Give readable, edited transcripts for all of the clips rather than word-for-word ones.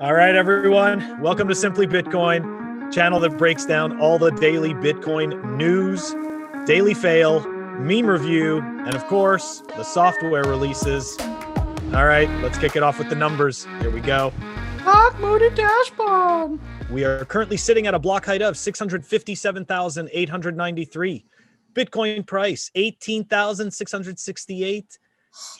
All right, everyone. Welcome to Simply Bitcoin, channel that breaks down all the daily Bitcoin news, daily fail, meme review, and of course, the software releases. All right, let's kick it off with the numbers. Here we go. Dark Moody Dashboard. We are currently sitting at a block height of 657,893. Bitcoin price, 18,668.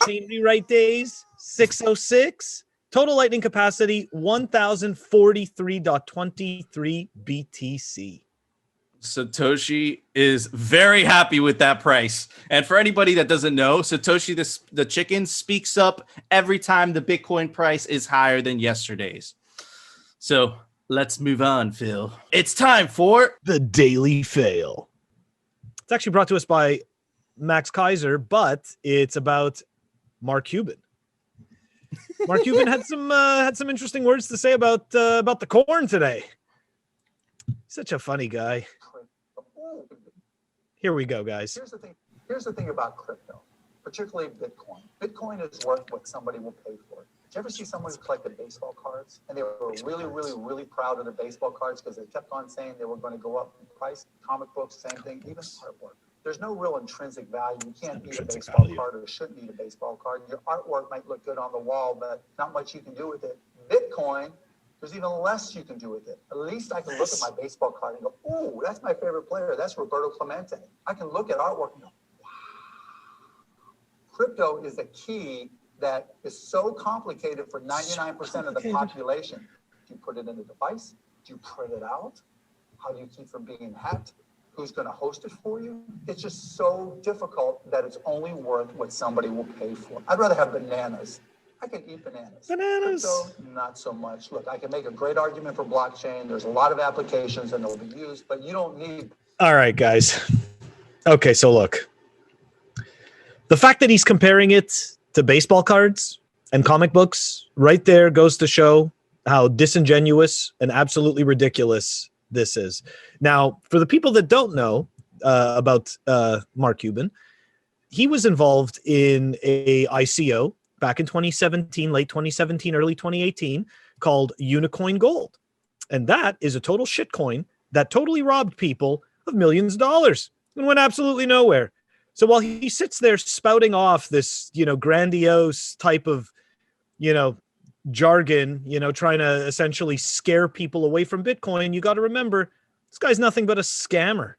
Chain rewrite days, 606. Total lightning capacity, 1,043.23 BTC. Satoshi is very happy with that price. And for anybody that doesn't know, Satoshi, the chicken, speaks up every time the Bitcoin price is higher than yesterday's. So let's move on, Phil. It's time for the Daily Fail. It's actually brought to us by Max Kaiser, but it's about Mark Cuban. Mark Cuban had some interesting words to say about the corn today. Such a funny guy. Here we go, guys. Here's the thing about crypto, particularly Bitcoin. Bitcoin is worth what somebody will pay for it. Did you ever see someone who collected baseball cards and they were really proud of the baseball cards because they kept on saying they were going to go up in price? Comic books, same thing, even artwork. There's no real intrinsic value. You can't eat a baseball card or shouldn't eat a baseball card. Your artwork might look good on the wall, but not much you can do with it. Bitcoin, there's even less you can do with it. At least I can look at my baseball card and go, ooh, that's my favorite player. That's Roberto Clemente. I can look at artwork and go, wow. Crypto is a key that is so complicated for 99% of the population. Do you put it in a device? Do you print it out? How do you keep from being hacked? Who's going to host it for you? It's just so difficult that it's only worth what somebody will pay for. I'd rather have bananas. I can eat bananas. Crypto, not so much. Look, I can make a great argument for blockchain. There's a lot of applications and they'll be used, but you don't need. All right, guys. Okay, so look. The fact that he's comparing it to baseball cards and comic books right there goes to show how disingenuous and absolutely ridiculous this is. Now, for the people that don't know about Mark Cuban, he was involved in a ICO back in 2017, late 2017, early 2018, called Unicoin Gold. And that is a total shitcoin that totally robbed people of millions of dollars and went absolutely nowhere. So while he sits there spouting off this, grandiose type of, jargon, trying to essentially scare people away from Bitcoin, you got to remember this guy's nothing but a scammer.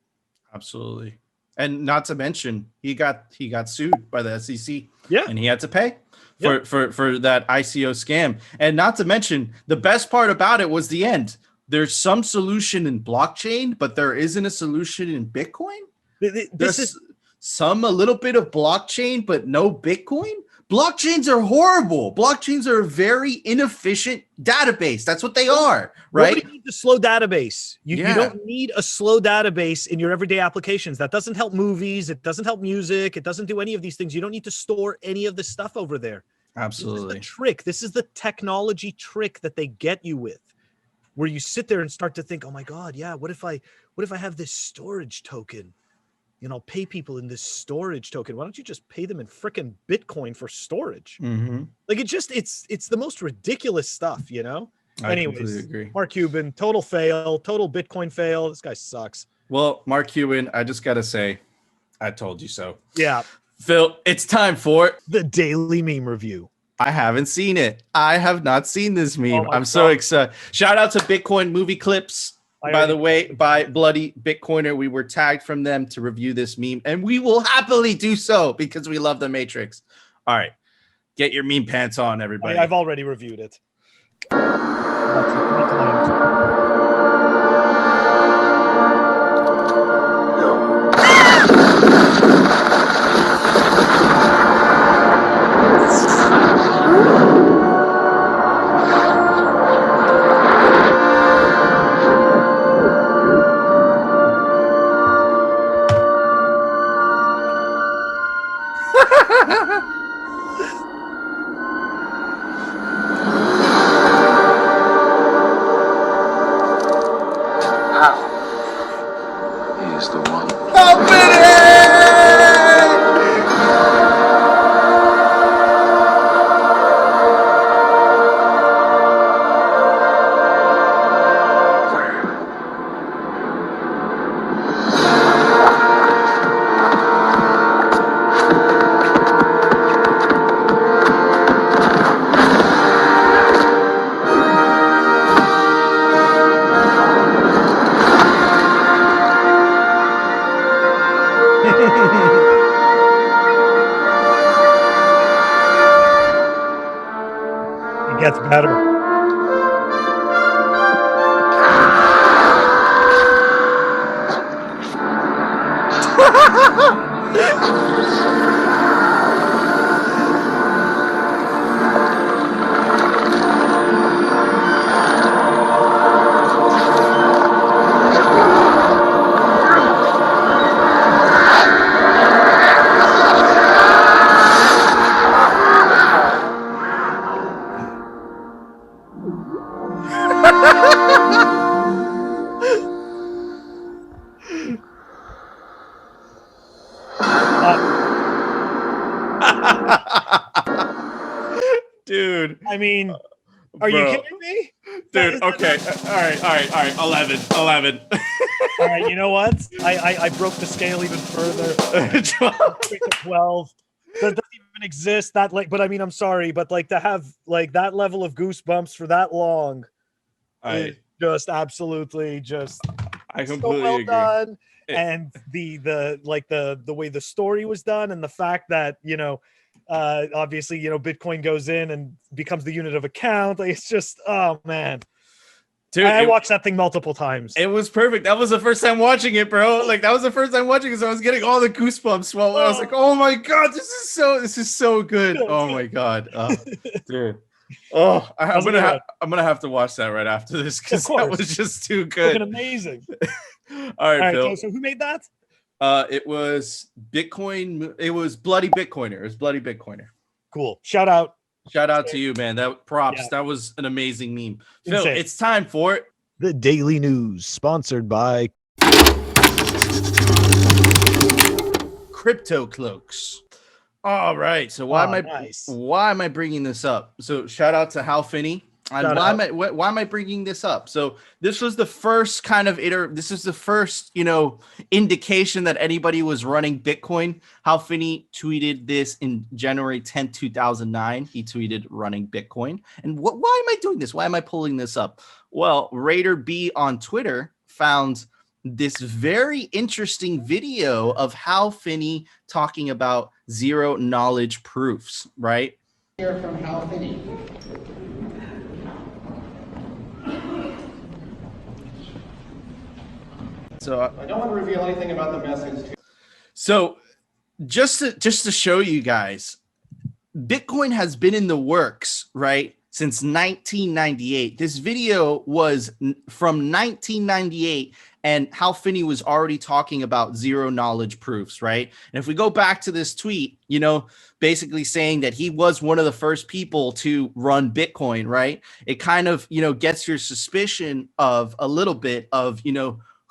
Absolutely. And not to mention, he got sued by the SEC. Yeah. And he had to pay for that ICO scam. And not to mention, the best part about it was the end. There's some solution in blockchain, but there isn't a solution in Bitcoin. This is a little bit of blockchain, but no Bitcoin. Blockchains are horrible. Blockchains are a very inefficient database. That's what they are, right? Nobody needs a slow database. You don't need a slow database in your everyday applications. That doesn't help movies. It doesn't help music. It doesn't do any of these things. You don't need to store any of this stuff over there. Absolutely. This is the trick. This is the technology trick that they get you with, where you sit there and start to think, oh my God, yeah, what if I have this storage token? I'll pay people in this storage token. Why don't you just pay them in frickin' Bitcoin for storage? Mm-hmm. Like it's the most ridiculous stuff, I Anyways, completely agree. Mark Cuban, total fail, total Bitcoin fail. This guy sucks. Well, Mark Cuban, I just got to say, I told you so. Yeah. Phil, it's time for the daily meme review. I haven't seen it. I have not seen this meme. I'm so excited. Shout out to Bitcoin Movie Clips. By the way, by Bloody Bitcoiner, we were tagged from them to review this meme, and we will happily do so because we love the Matrix. All right. Get your meme pants on, everybody. I've already reviewed it. That's better. Dude, I mean, are you kidding me? Dude, okay. All right. 11. All right, you know what? I broke the scale even further. 12. That doesn't even exist. That but I mean, I'm sorry, but to have that level of goosebumps for that long is just absolutely just I so completely well agree. done. And the way the story was done, and the fact that obviously Bitcoin goes in and becomes the unit of account. It's just, oh man. Dude, I watched that thing multiple times. It was perfect. That was the first time watching it, bro. That was the first time watching it, so I was getting all the goosebumps. Well, I was like, "Oh my god, this is so good." Oh my god, dude. Oh, I'm gonna have to watch that right after this because that was just too good. Fucking amazing. All right, Phil. So who made that? It was Bitcoin. It was Bloody Bitcoiner. It was Bloody Bitcoiner. Cool. Shout out to you, man. That props. Yeah. That was an amazing meme. Phil, insane. It's time for the Daily News, sponsored by Crypto Cloaks. All right. So why am I bringing this up? So shout out to Hal Finney. And why am I bringing this up? So this was the first kind of this is the first, indication that anybody was running Bitcoin. Hal Finney tweeted this in January 10th, 2009. He tweeted running Bitcoin. And why am I doing this? Why am I pulling this up? Well, Raider B on Twitter found this very interesting video of Hal Finney talking about zero knowledge proofs, right? Here from Hal Finney. So I don't want to reveal anything about the message. So just to show you guys, Bitcoin has been in the works, right, since 1998. This video was from 1998, and Hal Finney was already talking about zero knowledge proofs, right? And if we go back to this tweet, basically saying that he was one of the first people to run Bitcoin, right? It kind of, gets your suspicion of a little bit of,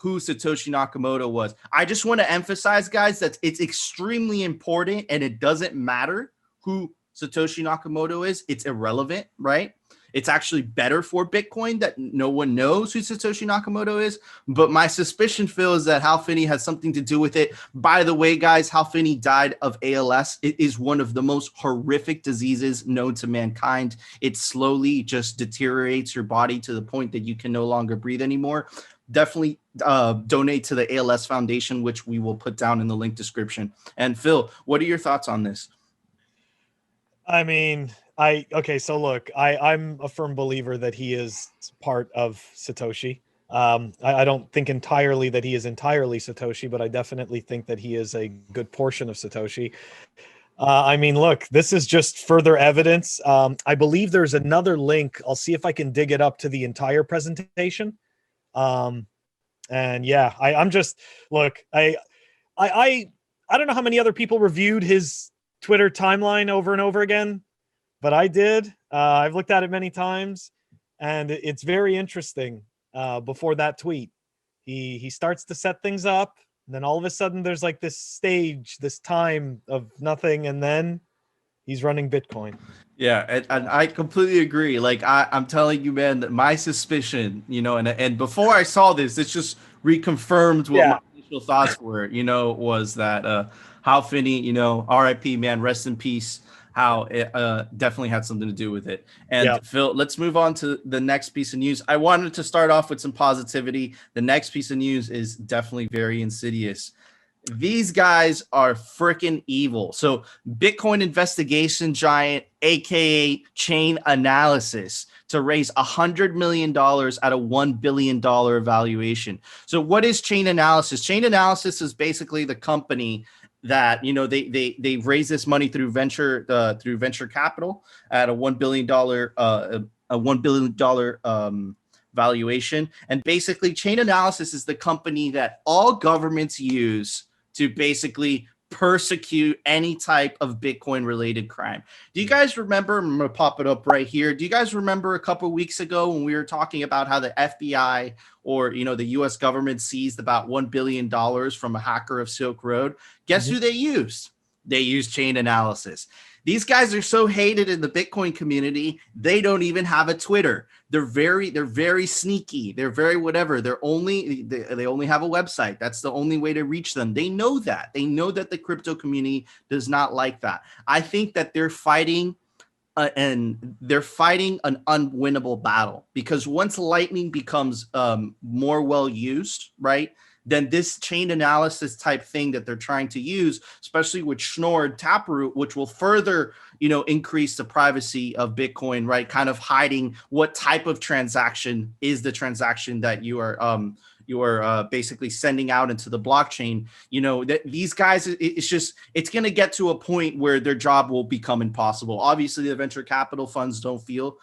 who Satoshi Nakamoto was. I just want to emphasize, guys, that it's extremely important, and it doesn't matter who Satoshi Nakamoto is. It's irrelevant, right? It's actually better for Bitcoin that no one knows who Satoshi Nakamoto is. But my suspicion, Phil, is that Hal Finney has something to do with it. By the way, guys, Hal Finney died of ALS. It is one of the most horrific diseases known to mankind. It slowly just deteriorates your body to the point that you can no longer breathe anymore. Definitely donate to the ALS Foundation, which we will put down in the link description. And Phil, what are your thoughts on this? I mean, so look, I'm a firm believer that he is part of Satoshi. I don't think entirely that he is entirely Satoshi, but I definitely think that he is a good portion of Satoshi. I mean, look, this is just further evidence. I believe there's another link. I'll see if I can dig it up to the entire presentation. And yeah, I'm just, look, I don't know how many other people reviewed his Twitter timeline over and over again, but I did. I've looked at it many times, and it's very interesting. Before that tweet, he starts to set things up, and then all of a sudden there's this stage, this time of nothing, and then he's running Bitcoin. Yeah, and I completely agree. I'm telling you, man, that my suspicion, and before I saw this, it's just reconfirmed what my initial thoughts were, was that Hal Finney, RIP, man, rest in peace. How it definitely had something to do with it. And Phil, let's move on to the next piece of news. I wanted to start off with some positivity. The next piece of news is definitely very insidious. These guys are freaking evil. So Bitcoin investigation giant, aka Chainanalysis, to raise $100 million at a $1 billion valuation. So what is Chainanalysis? Chainanalysis is basically the company that, you know, they raise this money through venture capital at a $1 billion valuation. And basically Chainanalysis is the company that all governments use to basically persecute any type of Bitcoin related crime. Do you guys remember, I'm going to pop it up right here. Do you guys remember a couple of weeks ago when we were talking about how the FBI or, you know, the US government seized about $1 billion from a hacker of Silk Road? Guess who they used? They used Chainanalysis. These guys are so hated in the Bitcoin community, they don't even have a Twitter. They're very sneaky. They're very whatever. They only have a website. That's the only way to reach them. They know that. They know that the crypto community does not like that. I think that they're fighting an unwinnable battle, because once Lightning becomes more well used, right? Then this Chainanalysis type thing that they're trying to use, especially with Schnorr Taproot, which will further, you know, increase the privacy of Bitcoin, right? Kind of hiding what type of transaction is the transaction that you are basically sending out into the blockchain. You know, that these guys, it's going to get to a point where their job will become impossible. Obviously, the venture capital funds don't feel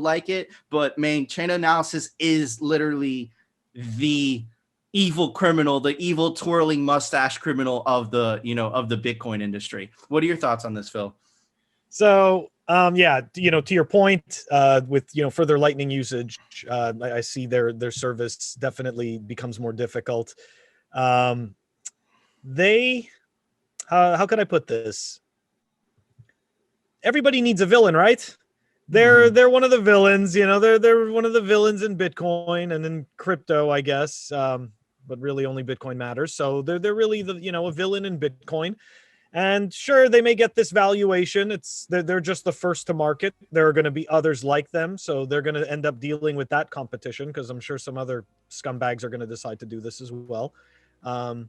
like it, but man, Chainanalysis is literally the evil criminal, the evil twirling mustache criminal of the, you know, of the Bitcoin industry. What are your thoughts on this, Phil? So, yeah, you know, to your point, with, you know, further Lightning usage, I see their service definitely becomes more difficult. How can I put this? Everybody needs a villain, right? They're one of the villains, you know, they're one of the villains in Bitcoin and in crypto, I guess. But really only Bitcoin matters. So they're really the, you know, a villain in Bitcoin. And sure, they may get this valuation. They're just the first to market. There are going to be others like them. So they're going to end up dealing with that competition, because I'm sure some other scumbags are going to decide to do this as well. And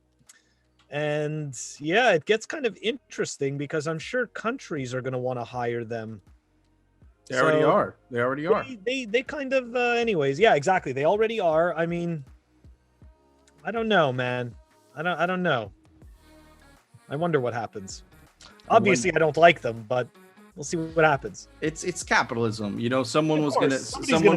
yeah, it gets kind of interesting because I'm sure countries are going to want to hire them. They already are. They kind of, anyways. Yeah, exactly. They already are. I mean, I don't know, man. I don't know. I wonder what happens. Obviously, I don't like them, but we'll see what happens. It's capitalism. You know, someone's gonna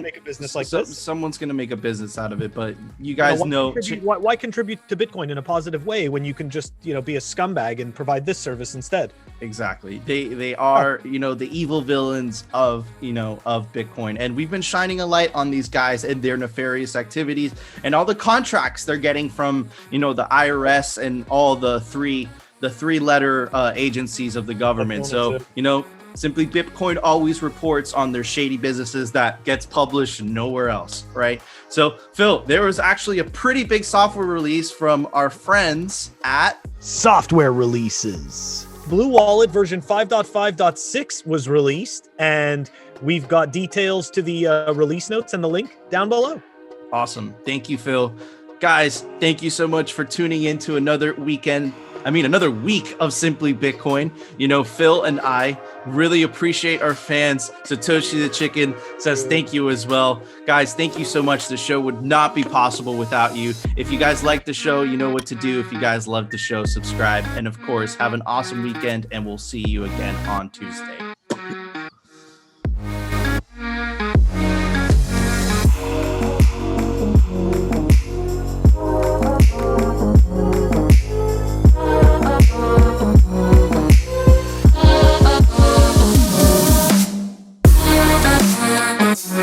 make a business like this. Someone's gonna make a business out of it. But you guys why contribute to Bitcoin in a positive way when you can just, you know, be a scumbag and provide this service instead? Exactly. They are, you know, the evil villains of, you know, of Bitcoin. And we've been shining a light on these guys and their nefarious activities and all the contracts they're getting from, you know, the IRS and all the three-letter agencies of the government. So, you know, Simply Bitcoin always reports on their shady businesses that gets published nowhere else, right? So, Phil, there was actually a pretty big software release from our friends at Software Releases. BlueWallet version 5.5.6 was released, and we've got details to the release notes and the link down below. Awesome. Thank you, Phil. Guys, thank you so much for tuning in to another week of Simply Bitcoin. You know, Phil and I really appreciate our fans. Satoshi the Chicken says thank you as well. Guys, thank you so much. The show would not be possible without you. If you guys like the show, you know what to do. If you guys love the show, subscribe. And of course, have an awesome weekend, and we'll see you again on Tuesday.